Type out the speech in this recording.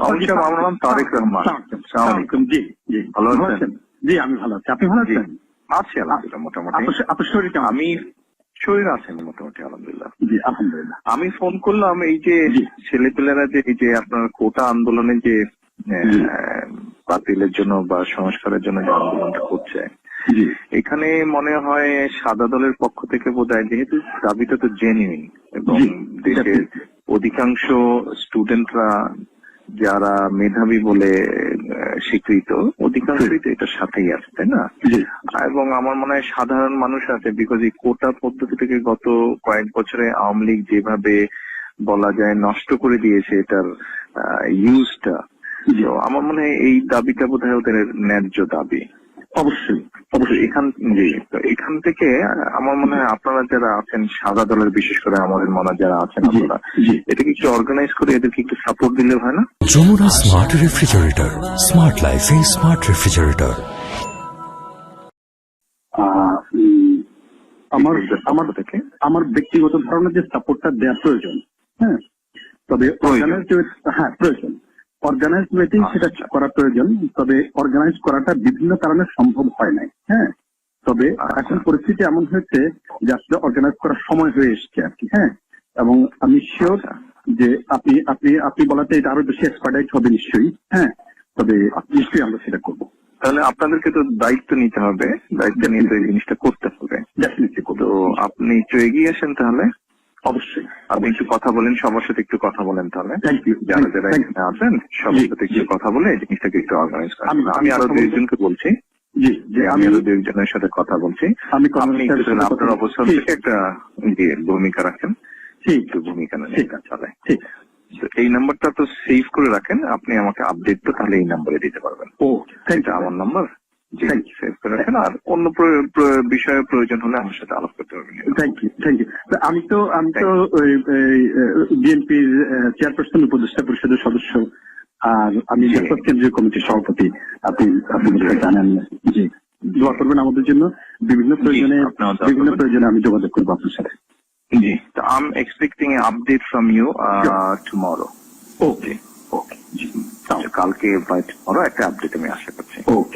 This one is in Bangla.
আমার নাম তারেক রহমান। আসসালামু আলাইকুম। জি জি, ভালো আছেন? জি আমি ভালো আছি, আপনি ভালো আছেন? আছি আলহামদুলিল্লাহ মোটামুটি। আপনার শরীর কেমন? আমি শরীর আছেন মোটামুটি আলহামদুলিল্লাহ। জি আলহামদুলিল্লাহ। আমি ফোন করলাম এই যে ছেলেপেলেরা যে এই যে আপনার কোটা আন্দোলনে যে বাতিলের জন্য বা সংস্কারের জন্য যে আন্দোলনটা করছে, এখানে মনে হয় সাদা দলের পক্ষ থেকে বোধহয়, যেহেতু দাবিটা তো জেনুইন এবং দেশের অধিকাংশ স্টুডেন্টরা যারা মেধাবী বলে স্বীকৃত, অধিকাংশই তো এটার সাথেই আছে, তাই না? এবং আমার মনে হয় সাধারণ মানুষ আছে, বিকজ এই কোটা পদ্ধতি থেকে গত কয়েক বছরে আওয়ামী লীগ যেভাবে বলা যায় নষ্ট করে দিয়েছে এটার ইউজটা, আমার মনে হয় এই দাবিটা বোধহয় ওদের ন্যায্য দাবি। অবশ্যই অবশ্যই এখান থেকে আমার মনে হয় আপনারা যারা আছেন সাদা দলের, বিশেষ করে আমাদের মনে যারা আছেন আপনারা, এটাকে একটু অর্গানাইজ করে এদেরকে একটু সাপোর্ট দিলে হয় না? যমুনা স্মার্ট রেফ্রিজারেটর, স্মার্ট লাইফে স্মার্ট রেফ্রিজারেটর। আমার ব্যক্তিগত ধারণা যে সাপোর্টটা দেওয়া প্রয়োজন, হ্যাঁ, তবে প্রয়োজন অর্গানাইজ ওয়েতেই সেটা করা প্রয়োজন। তবে অর্গানাইজ করাটা বিভিন্ন কারণে সম্ভব হয় নাই, হ্যাঁ। তবে এখন পরিস্থিতি এমন হয়েছে যে আসলে অর্গানাইজ করার সময় হয়ে এসছে আর কি, হ্যাঁ। এবং আমি শিওর যে আপনি বলাতে এটা আরো বেশি এক্সপার্টাইজ হবে নিশ্চয়ই, হ্যাঁ। তবে নিশ্চয়ই আমরা সেটা করবো। তাহলে আপনাদেরকে তো দায়িত্ব নিতে হবে, দায়িত্ব নিয়ে তো এই জিনিসটা করতে হবে। তো আপনি একটু এগিয়ে আসেন তাহলে। অবশ্যই আপনি একটু কথা বলেন, সবার সাথে একটু কথা বলেন তাহলে, যারা যারা এখানে আছেন সবার সাথে একটু কথা বলে এই জিনিসটাকে একটু অর্গানাইজ করেন। আমি আরো দুইজনকে বলছি, আমি আরো দুইজনের সাথে কথা বলছি। আপনি আপনার অবস্থান থেকে একটা ভূমিকা রাখেন, একটু ভূমিকা নেন চলে। এই নাম্বারটা তো সেভ করে রাখেন, আপনি আমাকে আপডেট তো তাহলে এই নাম্বারে দিতে পারবেন। এটা আমার নাম্বার, সেভ করে রাখেন। আর অন্য বিষয়ে প্রয়োজন হলে আমার সাথে আলাপ করতে পারবেন। Thank you. আমি তো বিএনপির চেয়ারপারসন, উপদেষ্টা পরিষদের সদস্য, আর আমি জাতীয় কেন্দ্রীয় কমিটির সভাপতি। আপনি জানেন। জি, দোয়া করবেন আমাদের জন্য। বিভিন্ন প্রয়োজনে আমি যোগাযোগ করবো আপনার সাথে। জি, তো I am expecting a update from you tomorrow. Okay, কালকে বাই টুমরো একটা আপডেট আমি আশা করছি। ওকে।